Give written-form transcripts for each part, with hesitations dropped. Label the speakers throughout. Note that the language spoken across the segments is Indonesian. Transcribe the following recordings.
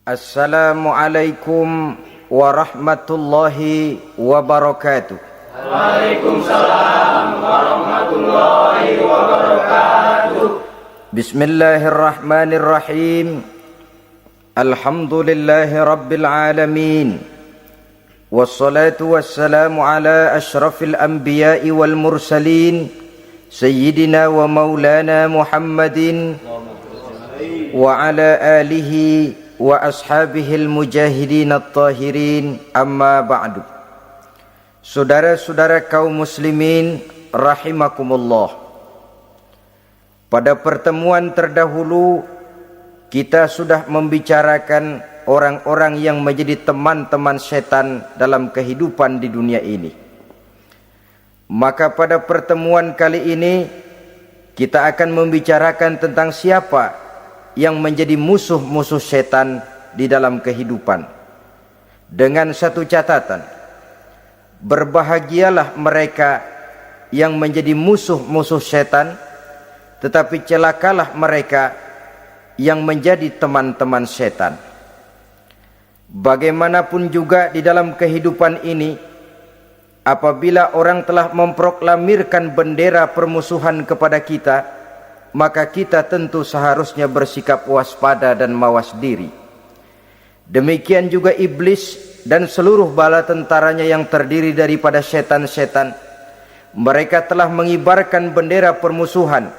Speaker 1: Assalamualaikum warahmatullahi wabarakatuh.
Speaker 2: Waalaikumsalam warahmatullahi wabarakatuh.
Speaker 1: Bismillahirrahmanirrahim. Alhamdulillahi rabbil alamin. Wassalatu wassalamu ala ashrafil anbiya'i wal mursalin, Sayyidina wa maulana Muhammadin wa ala alihi wa ashabihil mujahidin at-tahirin, amma ba'du. Saudara-saudara kaum muslimin rahimakumullah. Pada pertemuan terdahulu kita sudah membicarakan orang-orang yang menjadi teman-teman setan dalam kehidupan di dunia ini. Maka pada pertemuan kali ini kita akan membicarakan tentang siapa yang menjadi musuh-musuh setan di dalam kehidupan. Dengan satu catatan, berbahagialah mereka yang menjadi musuh-musuh setan, tetapi celakalah mereka yang menjadi teman-teman setan. Bagaimanapun juga di dalam kehidupan ini, apabila orang telah memproklamirkan bendera permusuhan kepada kita, maka kita tentu seharusnya bersikap waspada dan mawas diri. Demikian juga iblis dan seluruh bala tentaranya yang terdiri daripada setan-setan. Mereka telah mengibarkan bendera permusuhan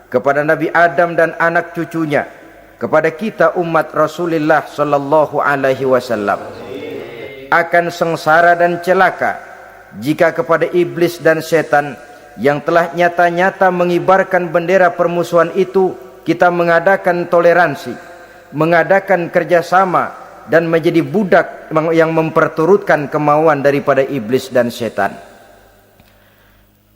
Speaker 1: kepada Nabi Adam dan anak cucunya, kepada kita umat Rasulullah sallallahu alaihi wasallam. Akan sengsara dan celaka jika kepada iblis dan setan yang telah nyata-nyata mengibarkan bendera permusuhan itu kita mengadakan toleransi, mengadakan kerjasama, dan menjadi budak yang memperturutkan kemauan daripada iblis dan setan.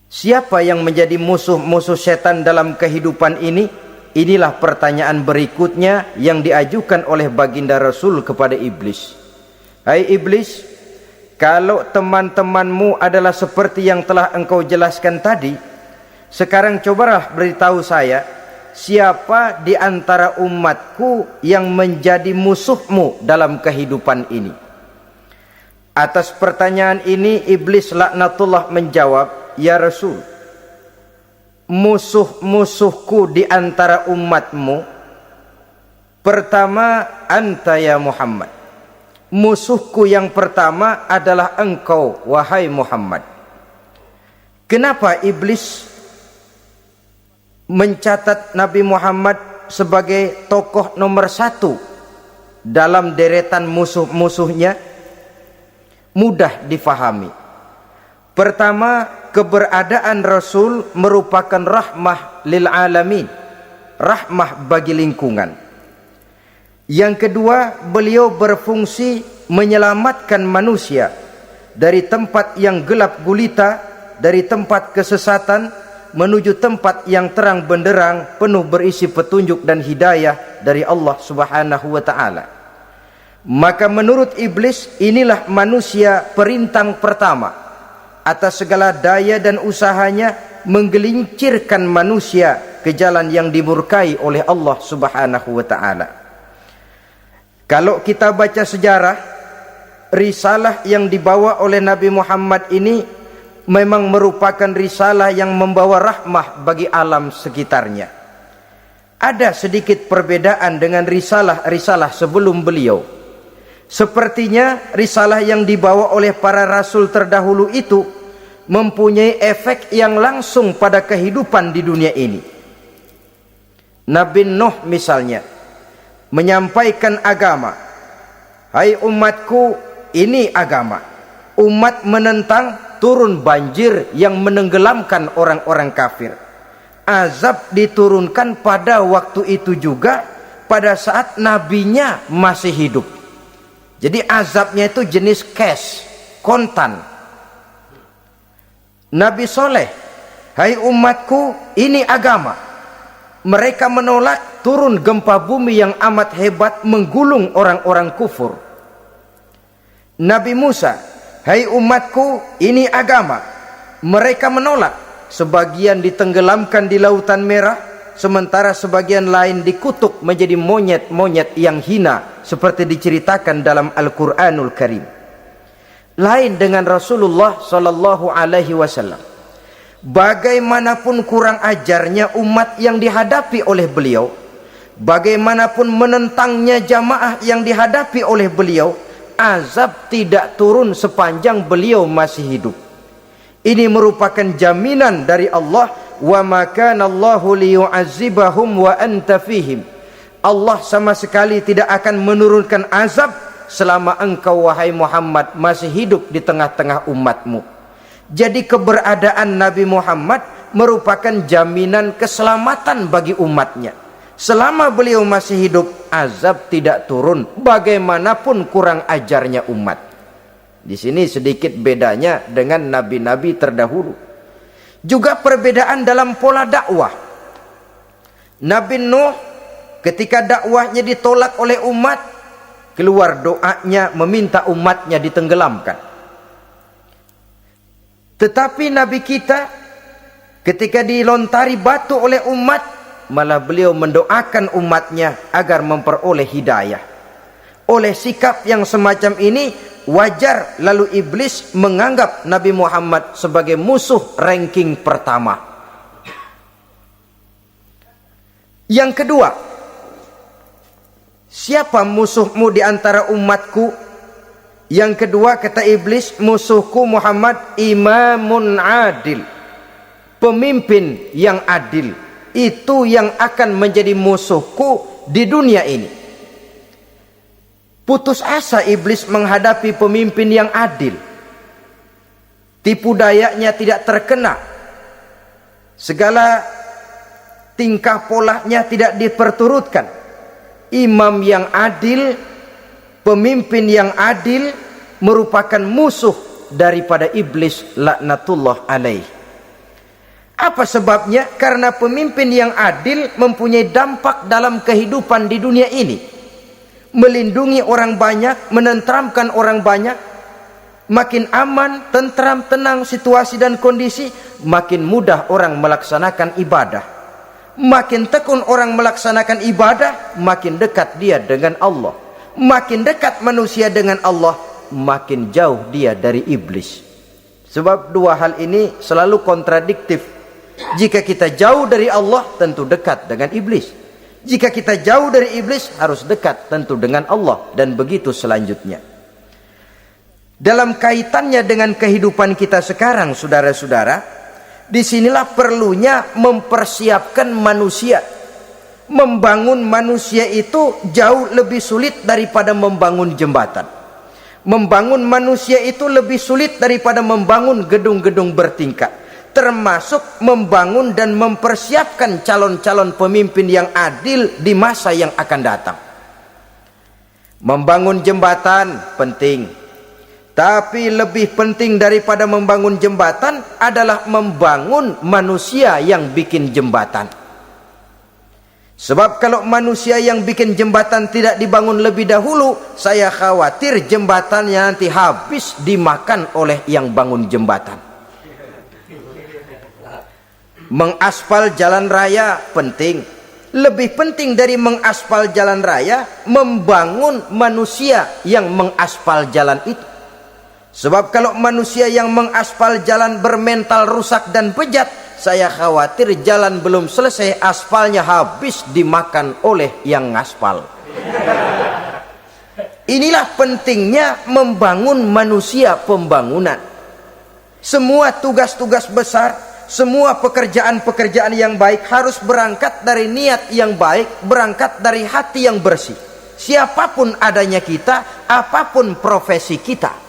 Speaker 1: Siapa yang menjadi musuh-musuh setan dalam kehidupan ini? Inilah pertanyaan berikutnya yang diajukan oleh baginda Rasul kepada iblis. Hai iblis, kalau teman-temanmu adalah seperti yang telah engkau jelaskan tadi, sekarang cobalah beritahu saya, siapa di antara umatku yang menjadi musuhmu dalam kehidupan ini? Atas pertanyaan ini iblis laknatullah menjawab, ya Rasul, musuh-musuhku di antara umatmu, pertama anta ya Muhammad. Musuhku yang pertama adalah engkau, wahai Muhammad. Kenapa iblis mencatat Nabi Muhammad sebagai tokoh nomor satu dalam deretan musuh-musuhnya? Mudah difahami. Pertama, keberadaan Rasul merupakan rahmah lil alamin, rahmah bagi lingkungan. Yang kedua, beliau berfungsi menyelamatkan manusia dari tempat yang gelap gulita, dari tempat kesesatan menuju tempat yang terang benderang, penuh berisi petunjuk dan hidayah dari Allah Subhanahu wa taala. Maka menurut iblis, inilah manusia perintang pertama atas segala daya dan usahanya menggelincirkan manusia ke jalan yang dimurkai oleh Allah Subhanahu wa taala. Kalau kita baca sejarah, risalah yang dibawa oleh Nabi Muhammad ini memang merupakan risalah yang membawa rahmah bagi alam sekitarnya. Ada sedikit perbedaan dengan risalah-risalah sebelum beliau. Sepertinya risalah yang dibawa oleh para rasul terdahulu itu mempunyai efek yang langsung pada kehidupan di dunia ini. Nabi Nuh misalnya menyampaikan agama. Hai umatku, ini agama. Umat menentang, turun banjir yang menenggelamkan orang-orang kafir. Azab diturunkan pada waktu itu juga, pada saat nabinya masih hidup. Jadi azabnya itu jenis cash, kontan. Nabi Soleh, hai umatku, ini agama. Mereka menolak, turun gempa bumi yang amat hebat menggulung orang-orang kufur. Nabi Musa, hai umatku, ini agama. Mereka menolak, sebagian ditenggelamkan di Lautan Merah, sementara sebagian lain dikutuk menjadi monyet-monyet yang hina seperti diceritakan dalam Al-Qur'anul Karim. Lain dengan Rasulullah sallallahu alaihi wasallam. Bagaimanapun kurang ajarnya umat yang dihadapi oleh beliau, bagaimanapun menentangnya jamaah yang dihadapi oleh beliau, azab tidak turun sepanjang beliau masih hidup. Ini merupakan jaminan dari Allah, wa ma kana Allahu liyu'azzibahum wa anta fihim. Allah sama sekali tidak akan menurunkan azab selama engkau wahai Muhammad masih hidup di tengah-tengah umatmu. Jadi keberadaan Nabi Muhammad merupakan jaminan keselamatan bagi umatnya. Selama beliau masih hidup, azab tidak turun bagaimanapun kurang ajarnya umat. Di sini sedikit bedanya dengan nabi-nabi terdahulu. Juga perbedaan dalam pola dakwah. Nabi Nuh ketika dakwahnya ditolak oleh umat, keluar doanya meminta umatnya ditenggelamkan. Tetapi Nabi kita ketika dilontari batu oleh umat, malah beliau mendoakan umatnya agar memperoleh hidayah. Oleh sikap yang semacam ini, wajar lalu iblis menganggap Nabi Muhammad sebagai musuh ranking pertama. Yang kedua, siapa musuhmu di antara umatku? Yang kedua kata iblis, musuhku Muhammad imamun adil, pemimpin yang adil. Itu yang akan menjadi musuhku di dunia ini. Putus asa iblis menghadapi pemimpin yang adil. Tipu dayanya tidak terkena. Segala tingkah polanya tidak diperturutkan. Imam yang adil, pemimpin yang adil merupakan musuh daripada iblis laknatullah alaih. Apa sebabnya? Karena pemimpin yang adil mempunyai dampak dalam kehidupan di dunia ini. Melindungi orang banyak, menenteramkan orang banyak. Makin aman, tentram, tenang situasi dan kondisi, makin mudah orang melaksanakan ibadah. Makin tekun orang melaksanakan ibadah, makin dekat dia dengan Allah. Makin dekat manusia dengan Allah, makin jauh dia dari iblis. Sebab dua hal ini selalu kontradiktif. Jika kita jauh dari Allah, tentu dekat dengan iblis. Jika kita jauh dari iblis, harus dekat tentu dengan Allah, dan begitu selanjutnya. Dalam kaitannya dengan kehidupan kita sekarang, saudara-saudara, disinilah perlunya mempersiapkan manusia. Membangun manusia itu jauh lebih sulit daripada membangun jembatan. Membangun manusia itu lebih sulit daripada membangun gedung-gedung bertingkat. Termasuk membangun dan mempersiapkan calon-calon pemimpin yang adil di masa yang akan datang. Membangun jembatan penting, tapi lebih penting daripada membangun jembatan adalah membangun manusia yang bikin jembatan. Sebab kalau manusia yang bikin jembatan tidak dibangun lebih dahulu, saya khawatir jembatannya nanti habis dimakan oleh yang bangun jembatan. Mengaspal jalan raya penting. Lebih penting dari mengaspal jalan raya, membangun manusia yang mengaspal jalan itu. Sebab kalau manusia yang mengaspal jalan bermental rusak dan bejat, saya khawatir jalan belum selesai, aspalnya habis dimakan oleh yang ngaspal. Inilah pentingnya membangun manusia pembangunan. Semua tugas-tugas besar, semua pekerjaan-pekerjaan yang baik harus berangkat dari niat yang baik, berangkat dari hati yang bersih. Siapapun adanya kita, apapun profesi kita.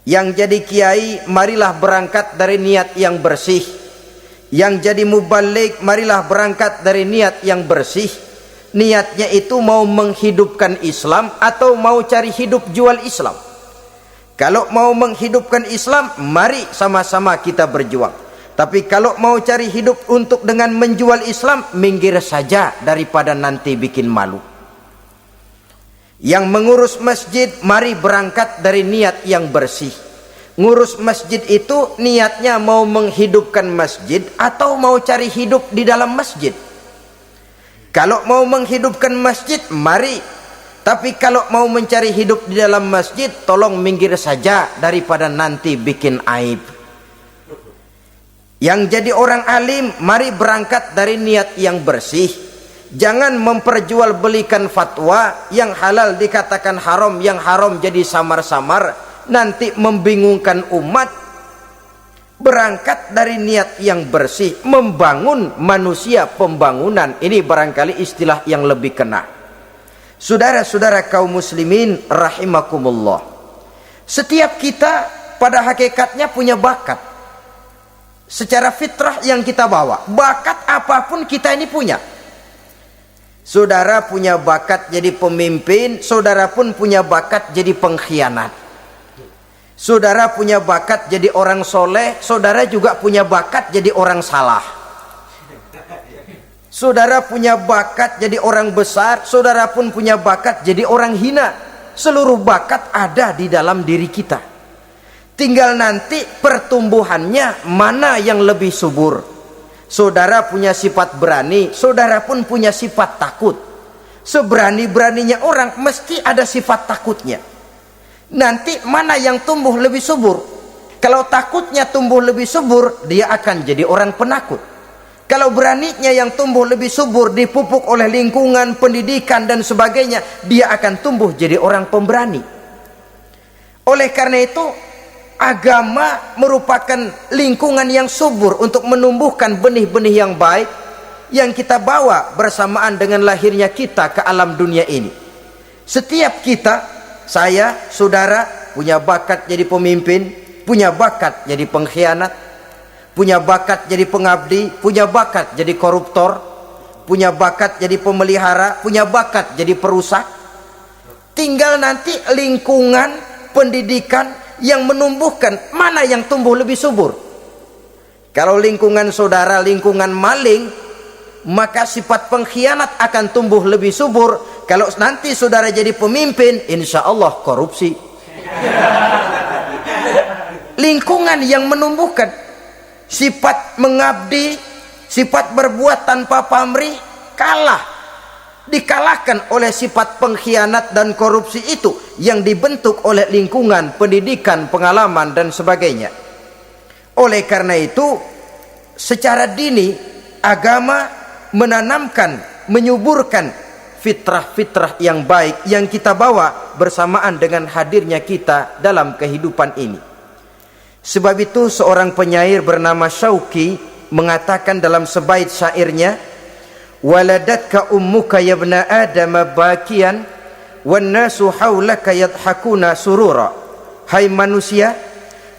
Speaker 1: Yang jadi kiai, marilah berangkat dari niat yang bersih. Yang jadi mubalik, marilah berangkat dari niat yang bersih. Niatnya itu mau menghidupkan Islam atau mau cari hidup jual Islam. Kalau mau menghidupkan Islam, mari sama-sama kita berjuang. Tapi kalau mau cari hidup untuk dengan menjual Islam, minggir saja daripada nanti bikin malu. Yang mengurus masjid, mari berangkat dari niat yang bersih. Ngurus masjid itu niatnya mau menghidupkan masjid atau mau cari hidup di dalam masjid. Kalau mau menghidupkan masjid, mari. Tapi kalau mau mencari hidup di dalam masjid, tolong minggir saja daripada nanti bikin aib. Yang jadi orang alim, mari berangkat dari niat yang bersih. Jangan memperjualbelikan fatwa, yang halal dikatakan haram, yang haram jadi samar-samar, nanti membingungkan umat. Berangkat dari niat yang bersih, membangun manusia, pembangunan. Ini barangkali istilah yang lebih kena. Saudara-saudara kaum muslimin rahimakumullah, setiap kita pada hakikatnya punya bakat. Secara fitrah yang kita bawa, bakat apapun kita ini punya. Saudara punya bakat jadi pemimpin, saudara pun punya bakat jadi pengkhianat. Saudara punya bakat jadi orang soleh, saudara juga punya bakat jadi orang salah. Saudara punya bakat jadi orang besar, saudara pun punya bakat jadi orang hina. Seluruh bakat ada di dalam diri kita. Tinggal nanti pertumbuhannya mana yang lebih subur. Saudara punya sifat berani, saudara pun punya sifat takut. Seberani-beraninya orang mesti ada sifat takutnya. Nanti mana yang tumbuh lebih subur? Kalau takutnya tumbuh lebih subur, dia akan jadi orang penakut. Kalau beraninya yang tumbuh lebih subur, dipupuk oleh lingkungan, pendidikan dan sebagainya, dia akan tumbuh jadi orang pemberani. Oleh karena itu, agama merupakan lingkungan yang subur untuk menumbuhkan benih-benih yang baik yang kita bawa bersamaan dengan lahirnya kita ke alam dunia ini. Setiap kita, saya, saudara, punya bakat jadi pemimpin, punya bakat jadi pengkhianat, punya bakat jadi pengabdi, punya bakat jadi koruptor, punya bakat jadi pemelihara, punya bakat jadi perusak. Tinggal nanti lingkungan, pendidikan yang menumbuhkan mana yang tumbuh lebih subur. Kalau lingkungan saudara lingkungan maling, maka sifat pengkhianat akan tumbuh lebih subur. Kalau nanti saudara jadi pemimpin, insya Allah korupsi. Lingkungan yang menumbuhkan sifat mengabdi, sifat berbuat tanpa pamrih, dikalahkan oleh sifat pengkhianat dan korupsi itu yang dibentuk oleh lingkungan, pendidikan, pengalaman dan sebagainya. Oleh karena itu, secara dini agama menanamkan, menyuburkan fitrah-fitrah yang baik yang kita bawa bersamaan dengan hadirnya kita dalam kehidupan ini. Sebab itu seorang penyair bernama Syauqi mengatakan dalam sebaik syairnya, waladatka ummuka ya ibna adam bakian wan nasu haulaka yadhakuna surura. Hai manusia,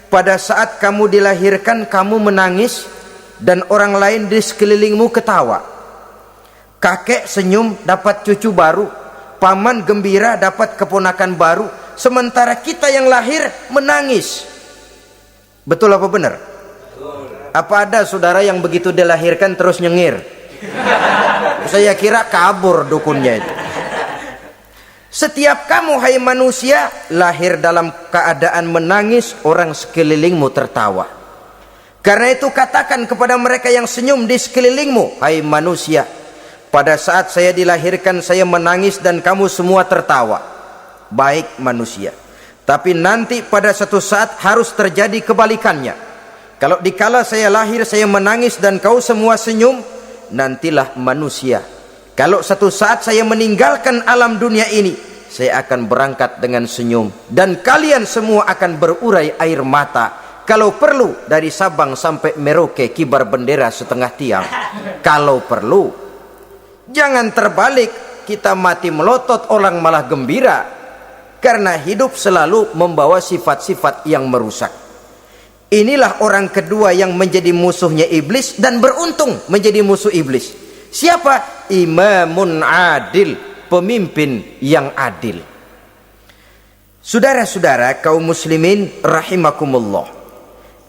Speaker 1: pada saat kamu dilahirkan kamu menangis dan orang lain di sekelilingmu ketawa. Kakek senyum dapat cucu baru, paman gembira dapat keponakan baru, sementara kita yang lahir menangis. Betul apa benar? Apa ada saudara yang begitu dilahirkan terus nyengir? Saya kira kabur dukunnya itu. Setiap kamu hai manusia lahir dalam keadaan menangis, orang sekelilingmu tertawa. Karena itu katakan kepada mereka yang senyum di sekelilingmu, hai manusia, pada saat saya dilahirkan saya menangis dan kamu semua tertawa. Baik manusia. Tapi nanti pada satu saat harus terjadi kebalikannya. Kalau dikala saya lahir saya menangis dan kau semua senyum, nantilah manusia. Kalau satu saat saya meninggalkan alam dunia ini, saya akan berangkat dengan senyum dan kalian semua akan berurai air mata. Kalau perlu dari Sabang sampai Merauke kibar bendera setengah tiang. Kalau perlu. Jangan terbalik, kita mati melotot orang malah gembira. Karena hidup selalu membawa sifat-sifat yang merusak. Inilah orang kedua yang menjadi musuhnya iblis dan beruntung menjadi musuh iblis. Siapa? Imamun adil, pemimpin yang adil. Saudara-saudara kaum muslimin rahimakumullah.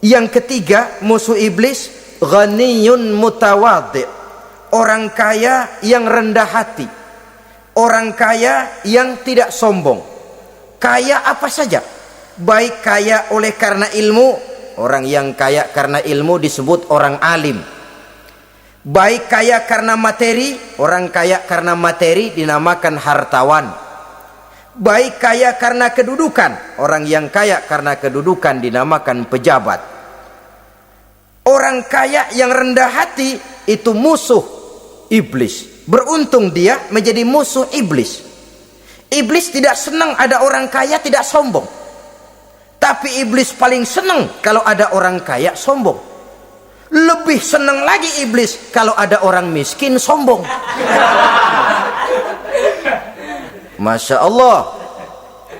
Speaker 1: Yang ketiga musuh iblis, ghaniyun mutawadhi, orang kaya yang rendah hati, orang kaya yang tidak sombong. Kaya apa saja, baik kaya oleh karena ilmu, orang yang kaya karena ilmu disebut orang alim. Baik kaya karena materi, orang kaya karena materi dinamakan hartawan. Baik kaya karena kedudukan, orang yang kaya karena kedudukan dinamakan pejabat. Orang kaya yang rendah hati itu musuh iblis. Beruntung dia menjadi musuh iblis. Iblis tidak senang ada orang kaya tidak sombong. Tapi iblis paling senang kalau ada orang kaya sombong. Lebih senang lagi iblis kalau ada orang miskin sombong. Masya Allah.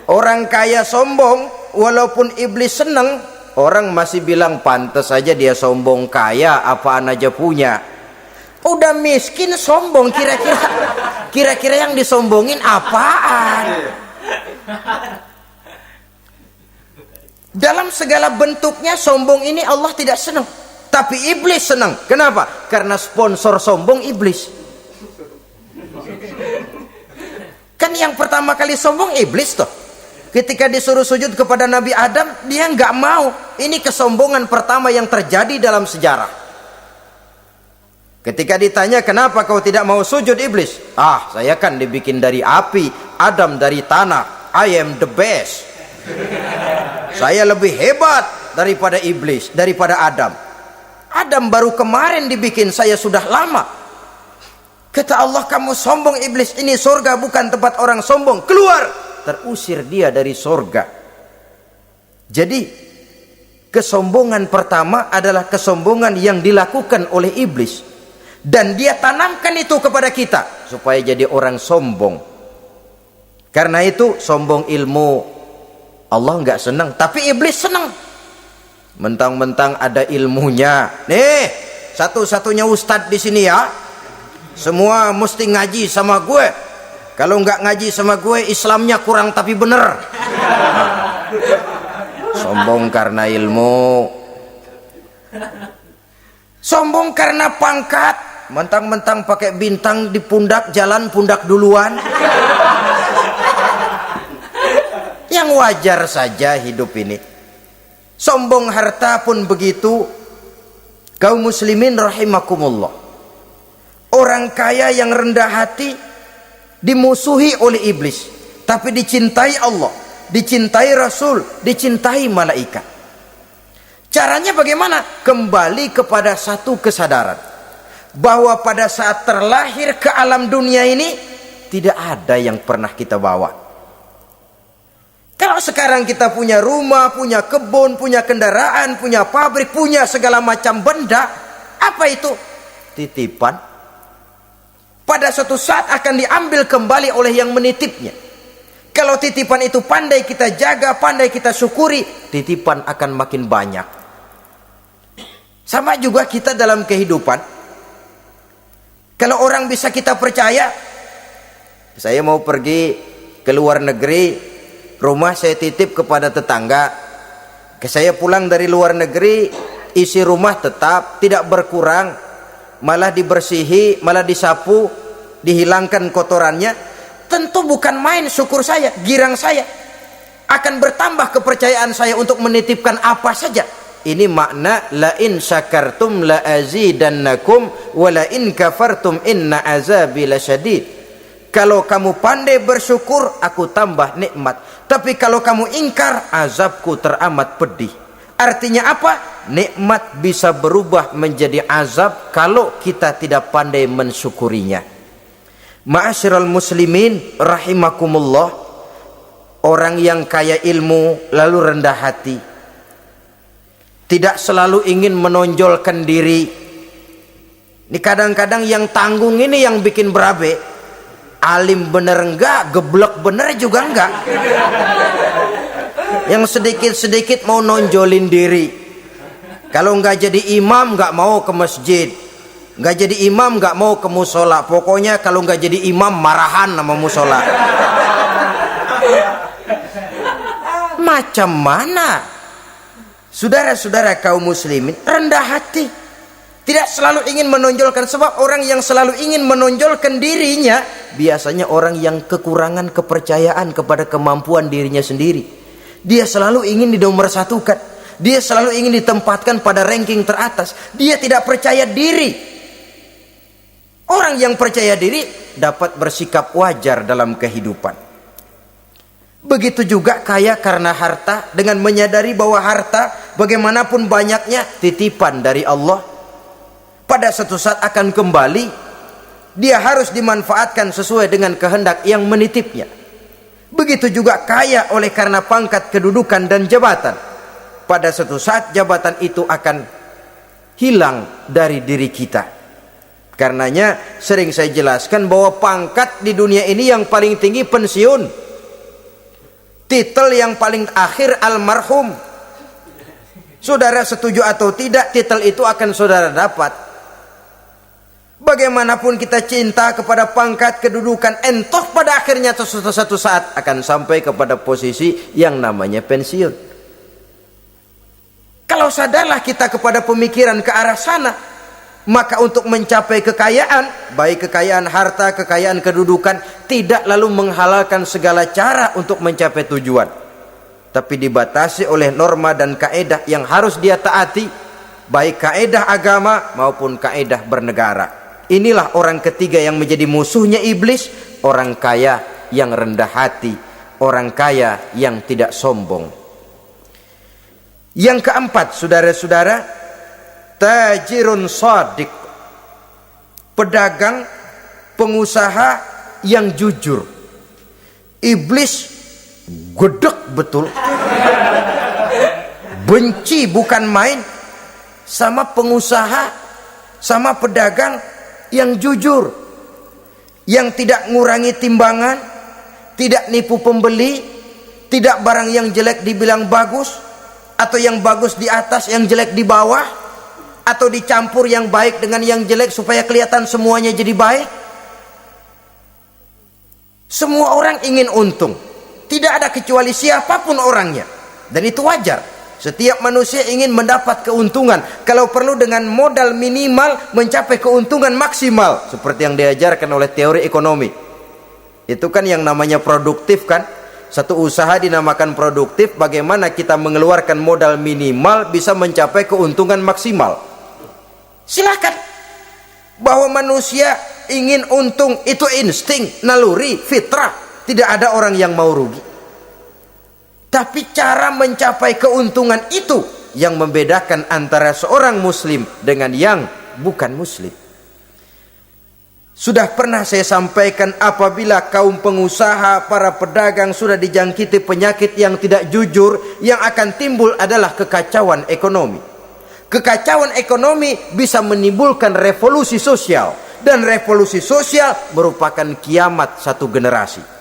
Speaker 1: Orang kaya sombong, walaupun iblis senang, orang masih bilang pantas saja dia sombong, kaya apaan aja punya. Udah miskin sombong, kira-kira yang disombongin apaan? Dalam segala bentuknya sombong ini Allah tidak senang. Tapi iblis senang. Kenapa? Karena sponsor sombong iblis. Kan yang pertama kali sombong iblis toh. Ketika disuruh sujud kepada Nabi Adam, dia nggak mau. Ini kesombongan pertama yang terjadi dalam sejarah. Ketika ditanya kenapa kau tidak mau sujud iblis? Ah, saya kan dibikin dari api, Adam dari tanah. I am the best. Saya lebih hebat daripada iblis, daripada Adam. Adam baru kemarin dibikin, saya sudah lama. Kata Allah, kamu sombong iblis, ini surga bukan tempat orang sombong, keluar. Terusir dia dari surga. Jadi kesombongan pertama adalah kesombongan yang dilakukan oleh iblis, dan dia tanamkan itu kepada kita supaya jadi orang sombong. Karena itu sombong ilmu Allah nggak senang, tapi iblis senang. Mentang-mentang ada ilmunya. Nih, satu-satunya ustadz di sini ya. Semua mesti ngaji sama gue. Kalau nggak ngaji sama gue, Islamnya kurang tapi bener. Sombong karena ilmu. Sombong karena pangkat. Mentang-mentang pakai bintang di pundak, jalan pundak duluan. Yang wajar saja hidup ini. Sombong harta pun begitu. Kaum muslimin rahimakumullah. Orang kaya yang rendah hati dimusuhi oleh iblis, tapi dicintai Allah, dicintai Rasul, dicintai malaikat. Caranya bagaimana? Kembali kepada satu kesadaran bahwa pada saat terlahir ke alam dunia ini tidak ada yang pernah kita bawa. Kalau sekarang kita punya rumah, punya kebun, punya kendaraan, punya pabrik, punya segala macam benda, apa itu? Titipan. Pada suatu saat akan diambil kembali oleh yang menitipnya. Kalau titipan itu pandai kita jaga, pandai kita syukuri, titipan akan makin banyak. Sama juga kita dalam kehidupan. Kalau orang bisa kita percaya, saya mau pergi ke luar negeri, rumah saya titip kepada tetangga. Saya pulang dari luar negeri, isi rumah tetap tidak berkurang, malah dibersihi, malah disapu, dihilangkan kotorannya. Tentu bukan main syukur saya, girang saya. Akan bertambah kepercayaan saya untuk menitipkan apa saja. Ini makna la in syakartum la azidannakum wa la in kafartum inna azabi lasyadid. Kalau kamu pandai bersyukur, aku tambah nikmat. Tapi kalau kamu ingkar, azabku teramat pedih. Artinya apa? Nikmat bisa berubah menjadi azab kalau kita tidak pandai mensyukurinya. Ma'asyiral muslimin rahimakumullah. Orang yang kaya ilmu lalu rendah hati, tidak selalu ingin menonjolkan diri. Ini kadang-kadang yang tanggung ini yang bikin berabe. Alim bener enggak, geblek bener juga enggak. Yang sedikit-sedikit mau nonjolin diri. Kalau enggak jadi imam enggak mau ke masjid, enggak jadi imam enggak mau ke musola. Pokoknya kalau enggak jadi imam marahan sama musola. Macam mana? Saudara-saudara kaum muslimin, rendah hati. Tidak selalu ingin menonjolkan, sebab orang yang selalu ingin menonjolkan dirinya biasanya orang yang kekurangan kepercayaan kepada kemampuan dirinya sendiri. Dia selalu ingin dinomorsatukan. Dia selalu ingin ditempatkan pada ranking teratas. Dia tidak percaya diri. Orang yang percaya diri dapat bersikap wajar dalam kehidupan. Begitu juga kaya karena harta, dengan menyadari bahwa harta bagaimanapun banyaknya titipan dari Allah. Pada suatu saat akan kembali. Dia harus dimanfaatkan sesuai dengan kehendak yang menitipnya. Begitu juga kaya oleh karena pangkat, kedudukan, dan jabatan. Pada suatu saat jabatan itu akan hilang dari diri kita. Karenanya sering saya jelaskan bahwa pangkat di dunia ini yang paling tinggi pensiun. Titel yang paling akhir almarhum. Saudara setuju atau tidak, titel itu akan saudara dapat. Bagaimanapun kita cinta kepada pangkat, kedudukan, entah pada akhirnya suatu saat akan sampai kepada posisi yang namanya pensiun. Kalau sadarlah kita kepada pemikiran ke arah sana, maka untuk mencapai kekayaan, baik kekayaan harta, kekayaan kedudukan, tidak lalu menghalalkan segala cara untuk mencapai tujuan, tapi dibatasi oleh norma dan kaedah yang harus dia taati, baik kaedah agama maupun kaedah bernegara. Inilah orang ketiga yang menjadi musuhnya iblis, orang kaya yang rendah hati, orang kaya yang tidak sombong. Yang keempat, saudara-saudara, tajirun shadiq, pedagang, pengusaha yang jujur. Iblis gedek betul, benci bukan main sama pengusaha, sama pedagang yang jujur, yang tidak ngurangi timbangan, tidak nipu pembeli, tidak barang yang jelek dibilang bagus, atau yang bagus di atas, yang jelek di bawah, atau dicampur yang baik dengan yang jelek supaya kelihatan semuanya jadi baik. Semua orang ingin untung, tidak ada kecuali siapapun orangnya, dan itu wajar. Setiap manusia ingin mendapat keuntungan, kalau perlu dengan modal minimal mencapai keuntungan maksimal, seperti yang diajarkan oleh teori ekonomi. Itu kan yang namanya produktif kan. Satu usaha dinamakan produktif, bagaimana kita mengeluarkan modal minimal bisa mencapai keuntungan maksimal. Silakan. Bahwa manusia ingin untung itu insting, naluri, fitrah. Tidak ada orang yang mau rugi. Tapi cara mencapai keuntungan itu yang membedakan antara seorang muslim dengan yang bukan muslim. Sudah pernah saya sampaikan, apabila kaum pengusaha, para pedagang sudah dijangkiti penyakit yang tidak jujur, yang akan timbul adalah kekacauan ekonomi. Kekacauan ekonomi bisa menimbulkan revolusi sosial, dan revolusi sosial merupakan kiamat satu generasi.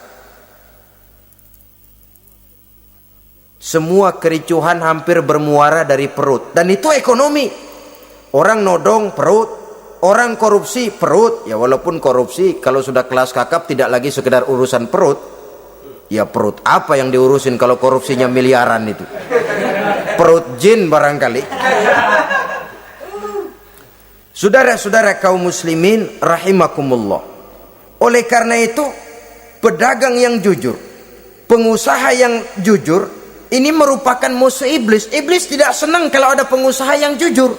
Speaker 1: Semua kericuhan hampir bermuara dari perut, dan itu ekonomi. Orang nodong perut, orang korupsi perut. Ya walaupun korupsi kalau sudah kelas kakap tidak lagi sekedar urusan perut. Ya perut apa yang diurusin kalau korupsinya miliaran itu? Perut jin barangkali. Saudara-saudara kaum muslimin rahimakumullah. Oleh karena itu, pedagang yang jujur, pengusaha yang jujur, ini merupakan musuh iblis. Iblis tidak senang kalau ada pengusaha yang jujur.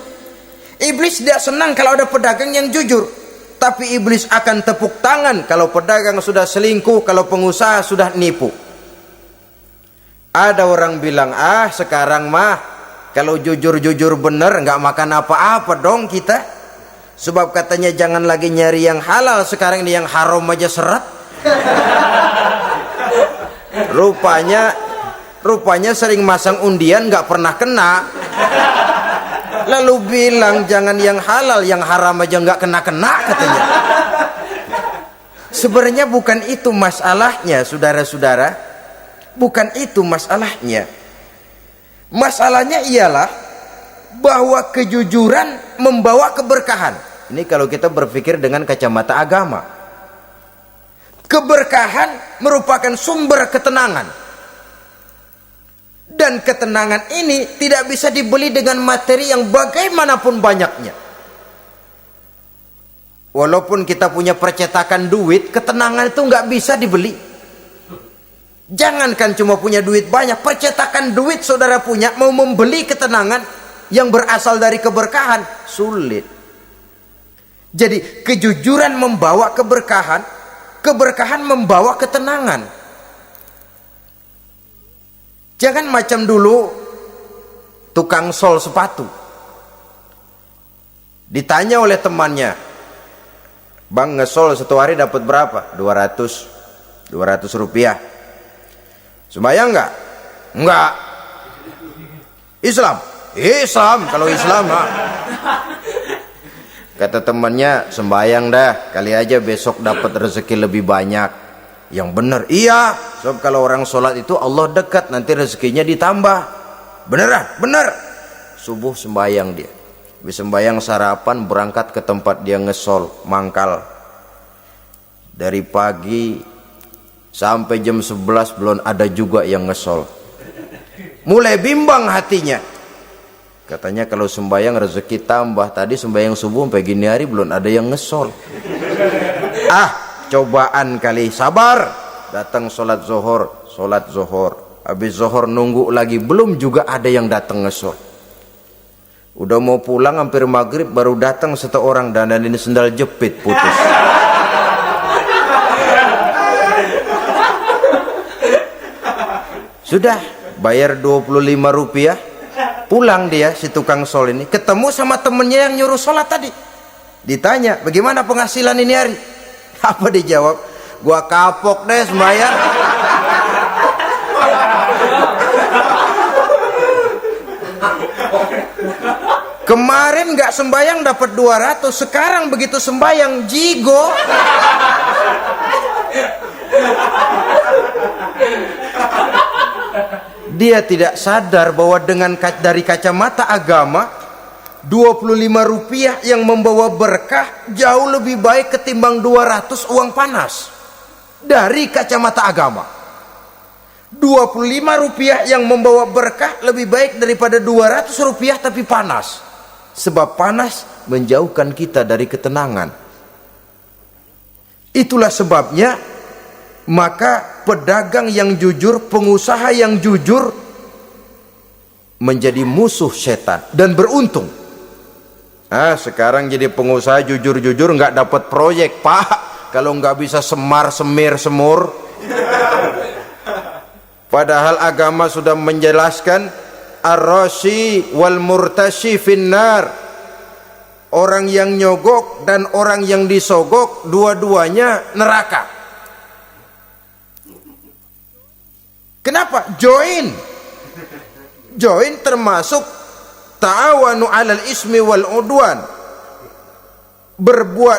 Speaker 1: Iblis tidak senang kalau ada pedagang yang jujur. Tapi iblis akan tepuk tangan kalau pedagang sudah selingkuh, kalau pengusaha sudah nipu. Ada orang bilang, sekarang mah kalau jujur-jujur bener nggak makan apa-apa dong kita. Sebab katanya jangan lagi nyari yang halal, sekarang ini yang haram aja seret. Rupanya sering masang undian nggak pernah kena. Lalu bilang jangan yang halal, yang haram aja nggak kena-kena katanya. Sebenarnya bukan itu masalahnya, saudara-saudara. Bukan itu masalahnya. Masalahnya ialah bahwa kejujuran membawa keberkahan. Ini kalau kita berpikir dengan kacamata agama. Keberkahan merupakan sumber ketenangan. Dan ketenangan ini tidak bisa dibeli dengan materi yang bagaimanapun banyaknya. Walaupun kita punya percetakan duit, ketenangan itu nggak bisa dibeli. Jangankan cuma punya duit banyak, percetakan duit saudara punya, mau membeli ketenangan yang berasal dari keberkahan, sulit. Jadi kejujuran membawa keberkahan, keberkahan membawa ketenangan. Jangan macam dulu tukang sol sepatu. Ditanya oleh temannya, "Bang, ngesol satu hari dapat berapa?" 200 rupiah. Sembayang enggak? Enggak. Islam? Islam, kalau Islam Kata temannya, "Sembayang dah, kali aja besok dapat rezeki lebih banyak." Yang benar, iya. Sebab kalau orang sholat itu Allah dekat, nanti rezekinya ditambah. Beneran? Bener. Subuh sembayang dia. Habis sembayang sarapan, berangkat ke tempat dia ngesol, mangkal. Dari pagi sampai jam 11 belum ada juga yang ngesol. Mulai bimbang hatinya. Katanya kalau sembayang rezeki tambah. Tadi sembayang subuh sampai gini hari belum ada yang ngesol. Cobaan kali, sabar. Datang sholat zohor. Habis zohor nunggu lagi, belum juga ada yang datang ngesol. Udah mau pulang hampir maghrib, baru datang satu orang dandanin sendal jepit putus. Sudah bayar 25 rupiah, pulang dia si tukang sol ini, ketemu sama temennya yang nyuruh sholat tadi. Ditanya, "Bagaimana penghasilan ini hari?" Apa dijawab? "Gua kapok deh sembahyang." Kemarin nggak sembahyang dapat 200, sekarang begitu sembahyang jigo. Dia tidak sadar bahwa dari kacamata agama 25 rupiah yang membawa berkah jauh lebih baik ketimbang 200 uang panas. Dari kacamata agama 25 rupiah yang membawa berkah lebih baik daripada 200 rupiah tapi panas. Sebab panas menjauhkan kita dari ketenangan. Itulah sebabnya maka pedagang yang jujur, pengusaha yang jujur menjadi musuh setan dan beruntung. Sekarang jadi pengusaha jujur-jujur nggak dapat proyek, Pak. Kalau nggak bisa semir semur. Padahal agama sudah menjelaskan ar-rashi wal murtashi finnar. Orang yang nyogok dan orang yang disogok dua-duanya neraka. Kenapa? Join termasuk ta'awanu 'alal ismi wal udwan.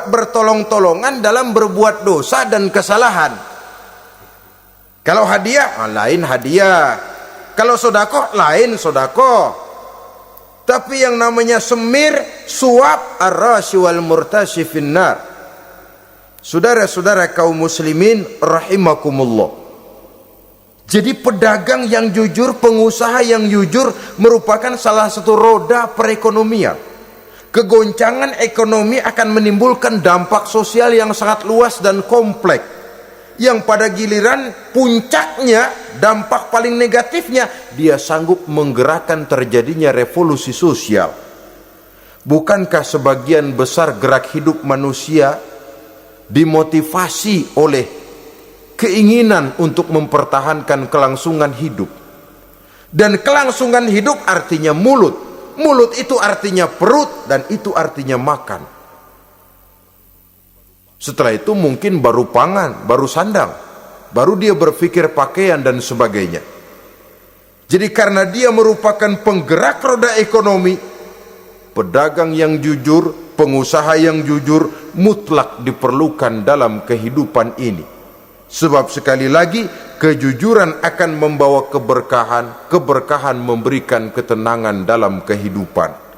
Speaker 1: Bertolong-tolongan dalam berbuat dosa dan kesalahan. Kalau hadiah, lain hadiah. Kalau sedekah, lain sedekah. Tapi yang namanya semir, suap, ar-rashi wal murtashi finnar. Saudara-saudara kaum muslimin rahimakumullah. Jadi pedagang yang jujur, pengusaha yang jujur merupakan salah satu roda perekonomian. Kegoncangan ekonomi akan menimbulkan dampak sosial yang sangat luas dan kompleks. Yang pada giliran puncaknya, dampak paling negatifnya, dia sanggup menggerakkan terjadinya revolusi sosial. Bukankah sebagian besar gerak hidup manusia dimotivasi oleh keinginan untuk mempertahankan kelangsungan hidup? Dan kelangsungan hidup artinya mulut. Mulut itu artinya perut, dan itu artinya makan. Setelah itu mungkin baru pangan, baru sandang, baru dia berpikir pakaian dan sebagainya. Jadi karena dia merupakan penggerak roda ekonomi, pedagang yang jujur, pengusaha yang jujur mutlak diperlukan dalam kehidupan ini. Sebab sekali lagi, kejujuran akan membawa keberkahan, keberkahan memberikan ketenangan dalam kehidupan.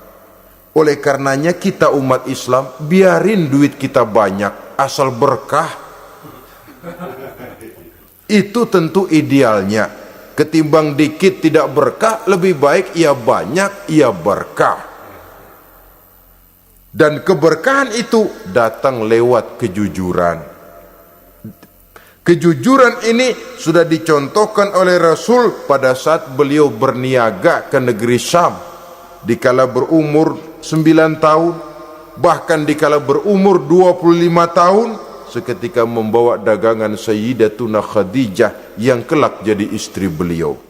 Speaker 1: Oleh karenanya kita umat Islam, biarin duit kita banyak, asal berkah. Itu tentu idealnya. Ketimbang dikit tidak berkah, lebih baik ia banyak, ia berkah. Dan keberkahan itu datang lewat kejujuran.
Speaker 3: Kejujuran ini sudah dicontohkan oleh Rasul pada saat beliau berniaga ke negeri Syam dikala berumur 9 tahun, bahkan dikala berumur 25 tahun seketika membawa dagangan Sayyidatuna Khadijah yang kelak jadi istri beliau.